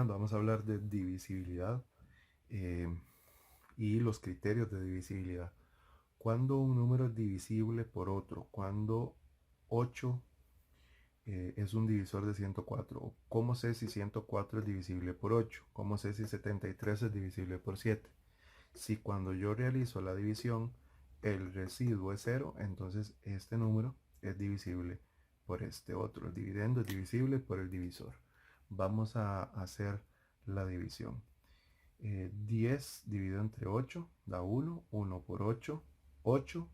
apenas vamos a hablar de divisibilidad eh, y los criterios de divisibilidad. Cuando un número es divisible por otro, cuando 8 es un divisor de 104. ¿Cómo sé si 104 es divisible por 8? ¿Cómo sé si 73 es divisible por 7? Si cuando yo realizo la división el residuo es 0, entonces este número es divisible por este otro. El dividendo es divisible por el divisor. Vamos a hacer la división. 10 dividido entre 8 da 1, 1 por 8, 8.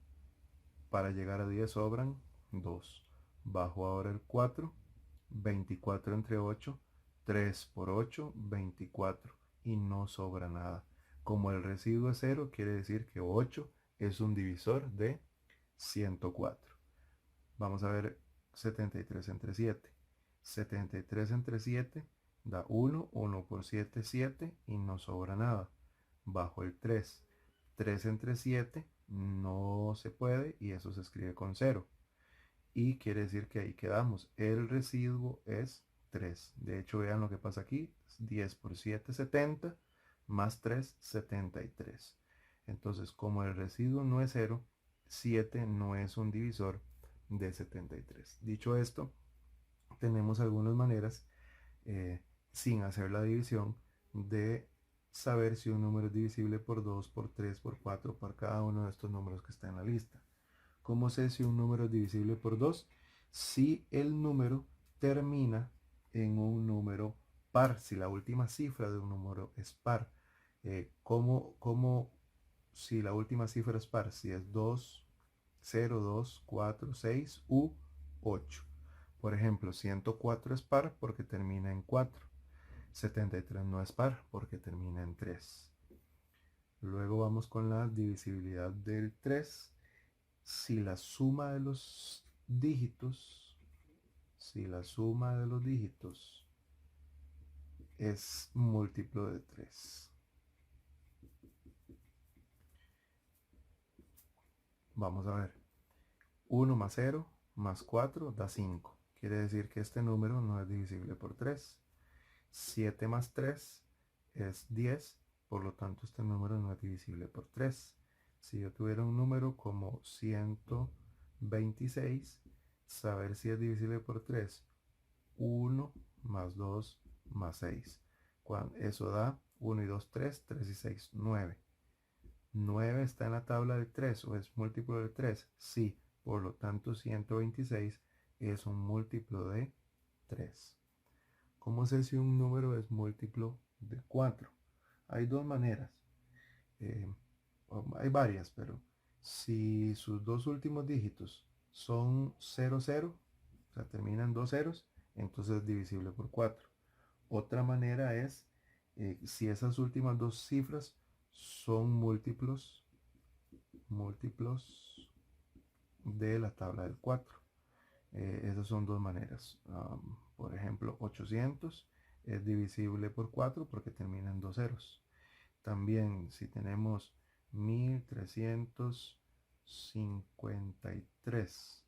Para llegar a 10 sobran 2. Bajo ahora el 4, 24 entre 8, 3 por 8, 24. Y no sobra nada. Como el residuo es 0, quiere decir que 8 es un divisor de 104. Vamos a ver 73 entre 7. 73 entre 7 da 1, 1 por 7, 7 y no sobra nada. Bajo el 3. 3 entre 7 no se puede y eso se escribe con 0. Y quiere decir que ahí quedamos. El residuo es 3. De hecho, vean lo que pasa aquí. 10 por 7, 70. Más 3, 73. Entonces, como el residuo no es 0, 7 no es un divisor de 73. Dicho esto, tenemos algunas maneras, sin hacer la división, de saber si un número es divisible por 2, por 3, por 4, por cada uno de estos números que está en la lista. ¿Cómo sé si un número es divisible por 2? Si el número termina en un número par, si la última cifra de un número es par. ¿Cómo si la última cifra es par? Si es 2, 0, 2, 4, 6 u 8. Por ejemplo, 104 es par porque termina en 4. 73 no es par porque termina en 3. Luego vamos con la divisibilidad del 3. Si la suma de los dígitos, si la suma de los dígitos es múltiplo de 3. Vamos a ver. 1 más 0 más 4 da 5. Quiere decir que este número no es divisible por 3. 7 más 3 es 10. Por lo tanto, este número no es divisible por 3. Si yo tuviera un número como 126, saber si es divisible por 3. 1 más 2 más 6. Eso da 1 y 2, 3, 3 y 6, 9. 9 está en la tabla de 3 o es múltiplo de 3. Sí, por lo tanto 126 es un múltiplo de 3. ¿Cómo sé si un número es múltiplo de 4? Hay dos maneras. Eh, Hay varias, pero si sus dos últimos dígitos son 0, 0, o sea, terminan dos ceros, entonces es divisible por 4. Otra manera es si esas últimas dos cifras son múltiplos de la tabla del 4. Esas son dos maneras. Por ejemplo, 800 es divisible por 4 porque termina en dos ceros. También si tenemos 1353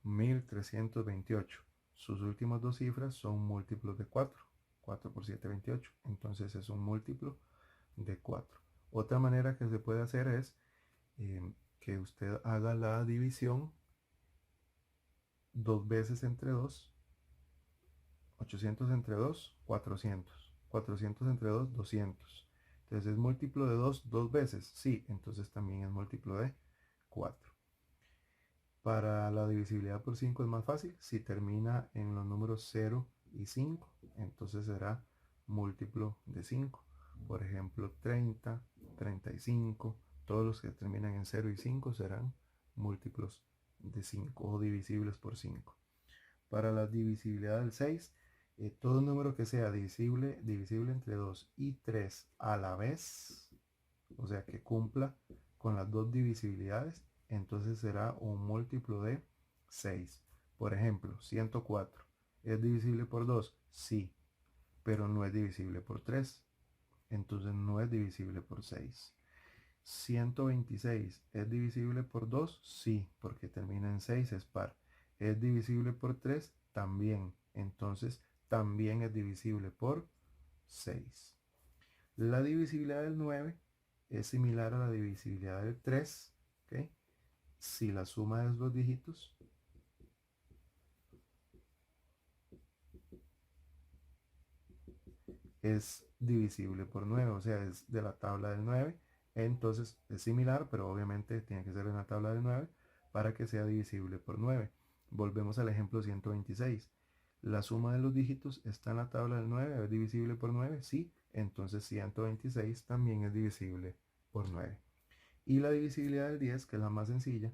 1328. Sus últimas dos cifras son múltiplos de 4. 4 por 7, 28. Entonces es un múltiplo de 4. Otra manera que se puede hacer es que usted haga la división dos veces entre 2. 800 entre 2, 400. 400 entre 2, 200. Entonces es múltiplo de 2 dos veces. Sí, entonces también es múltiplo de 4. Para la divisibilidad por 5 es más fácil. Si termina en los números 0 y 5, entonces será múltiplo de 5. Por ejemplo, 30, 35, todos los que terminan en 0 y 5 serán múltiplos de 5 o divisibles por 5. Para la divisibilidad del 6, todo número que sea divisible entre 2 y 3 a la vez, o sea que cumpla con las dos divisibilidades, entonces será un múltiplo de 6. Por ejemplo, 104. ¿Es divisible por 2? Sí, pero no es divisible por 3. Entonces no es divisible por 6. 126 es divisible por 2, sí, porque termina en 6, es par. ¿Es divisible por 3? También. Entonces, también es divisible por 6. La divisibilidad del 9 es similar a la divisibilidad del 3, ¿ok? Si la suma de los dígitos es divisible por 9, o sea, es de la tabla del 9, entonces es similar, pero obviamente tiene que ser en la tabla del 9 para que sea divisible por 9. Volvemos al ejemplo 126. La suma de los dígitos está en la tabla del 9, ¿es divisible por 9? Sí, entonces 126 también es divisible por 9. Y la divisibilidad del 10, que es la más sencilla,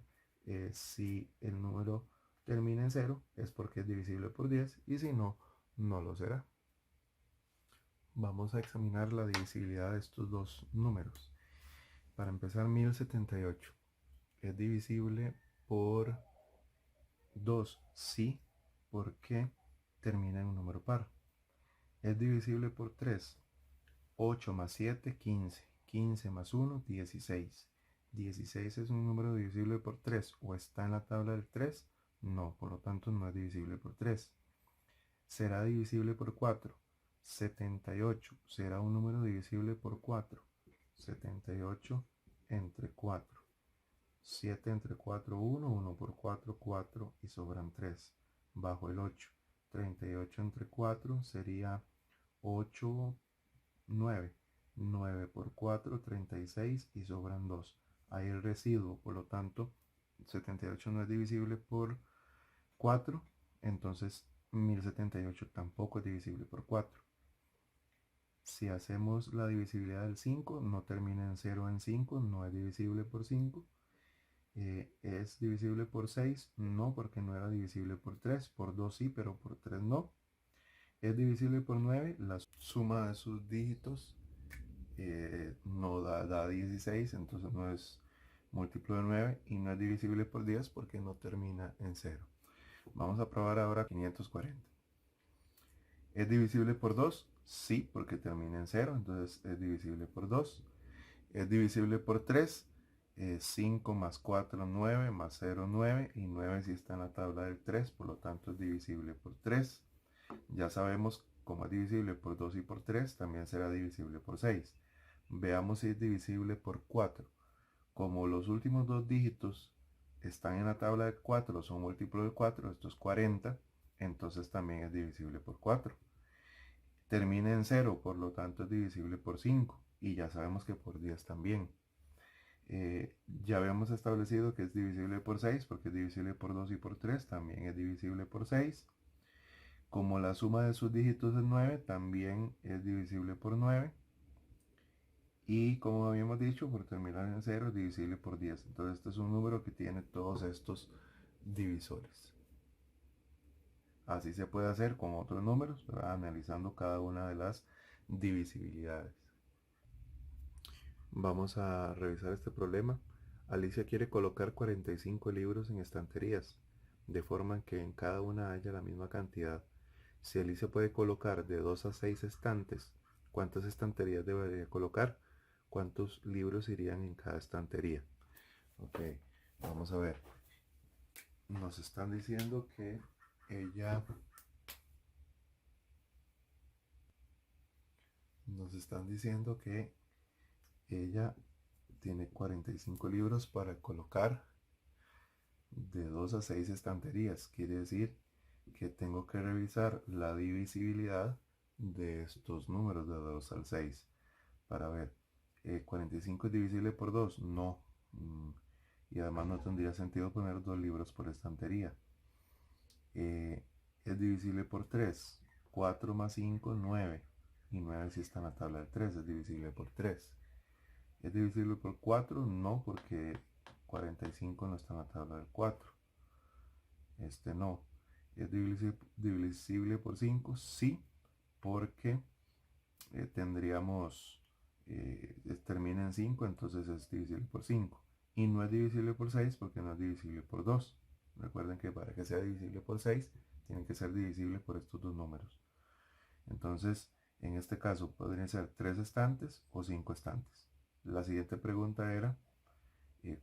si el número termina en 0 es porque es divisible por 10 y si no, no lo será. Vamos a examinar la divisibilidad de estos dos números. Para empezar, 1078 es divisible por 2, sí, porque termina en un número par. Es divisible por 3, 8 más 7, 15. 15 más 1, 16. 16 es un número divisible por 3, o está en la tabla del 3, no, por lo tanto no es divisible por 3. Será divisible por 4. 78 será un número divisible por 4. 78 entre 4. 7 entre 4, 1. 1 por 4, 4 y sobran 3. Bajo el 8. 38 entre 4 sería 8, 9. 9 por 4, 36 y sobran 2. Hay el residuo, por lo tanto 78 no es divisible por 4, entonces 1078 tampoco es divisible por 4. Si hacemos la divisibilidad del 5, no termina en 0 en 5, no es divisible por 5. ¿Es divisible por 6? No, porque no era divisible por 3. Por 2 sí, pero por 3 no. ¿Es divisible por 9? La suma de sus dígitos no da 16, entonces no es múltiplo de 9 y no es divisible por 10 porque no termina en 0. Vamos a probar ahora 540. ¿Es divisible por 2? Sí, porque termina en 0, entonces es divisible por 2. ¿Es divisible por 3? 5 más 4, 9, más 0, 9, y 9 si está en la tabla del 3, por lo tanto es divisible por 3. Ya sabemos cómo es divisible por 2 y por 3, también será divisible por 6. Veamos si es divisible por 4. Como los últimos dos dígitos están en la tabla de 4, son múltiplo de 4, esto es 40, entonces también es divisible por 4. Termina en 0, por lo tanto es divisible por 5, y ya sabemos que por 10 también. Ya habíamos establecido que es divisible por 6, porque es divisible por 2 y por 3, también es divisible por 6. Como la suma de sus dígitos es 9, también es divisible por 9. Y como habíamos dicho, por terminar en 0 es divisible por 10. Entonces este es un número que tiene todos estos divisores. Así se puede hacer con otros números, ¿verdad? Analizando cada una de las divisibilidades. Vamos a revisar este problema. Alicia quiere colocar 45 libros en estanterías, de forma que en cada una haya la misma cantidad. Si Alicia puede colocar de 2 a 6 estantes, ¿cuántas estanterías debería colocar? ¿Cuántos libros irían en cada estantería? Ok, vamos a ver. Nos están diciendo que ella... Nos están diciendo que ella tiene 45 libros para colocar de 2 a 6 estanterías. Quiere decir que tengo que revisar la divisibilidad de estos números de 2 al 6 para ver. 45 es divisible por 2, no. Y además no tendría sentido poner 2 libros por estantería. Es divisible por 3. 4 más 5, 9. Y 9 si está en la tabla del 3, es divisible por 3. ¿Es divisible por 4? No, porque 45 no está en la tabla del 4. Este no. ¿Es divisible por 5? Sí, porque tendríamos, termina en 5, entonces es divisible por 5. Y no es divisible por 6 porque no es divisible por 2. Recuerden que para que sea divisible por 6, tiene que ser divisible por estos dos números. Entonces, en este caso, podrían ser 3 estantes o 5 estantes. La siguiente pregunta era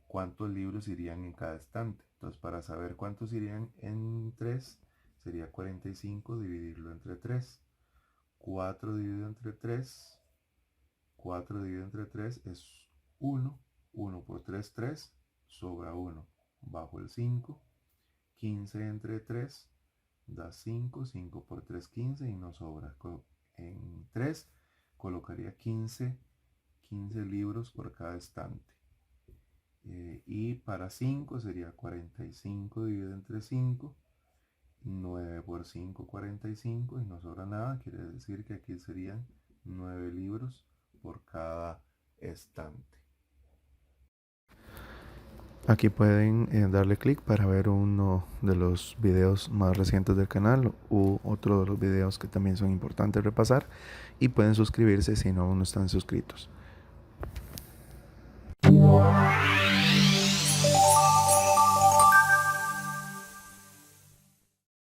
cuántos libros irían en cada estante. Entonces, para saber cuántos irían en 3, sería 45 dividirlo entre 3. 4 dividido entre 3, 4 dividido entre 3 es 1. 1 por 3, 3, sobra 1. Bajo el 5. 15 entre 3 da 5. 5 por 3, 15 y nos sobra. En 3 colocaría 15 libros por cada estante. Y para 5 sería 45 dividido entre 5. 9 por 5, 45 y no sobra nada. Quiere decir que aquí serían 9 libros por cada estante. Aquí pueden darle clic para ver uno de los videos más recientes del canal u otro de los videos que también son importantes repasar, y pueden suscribirse si no aún no están suscritos.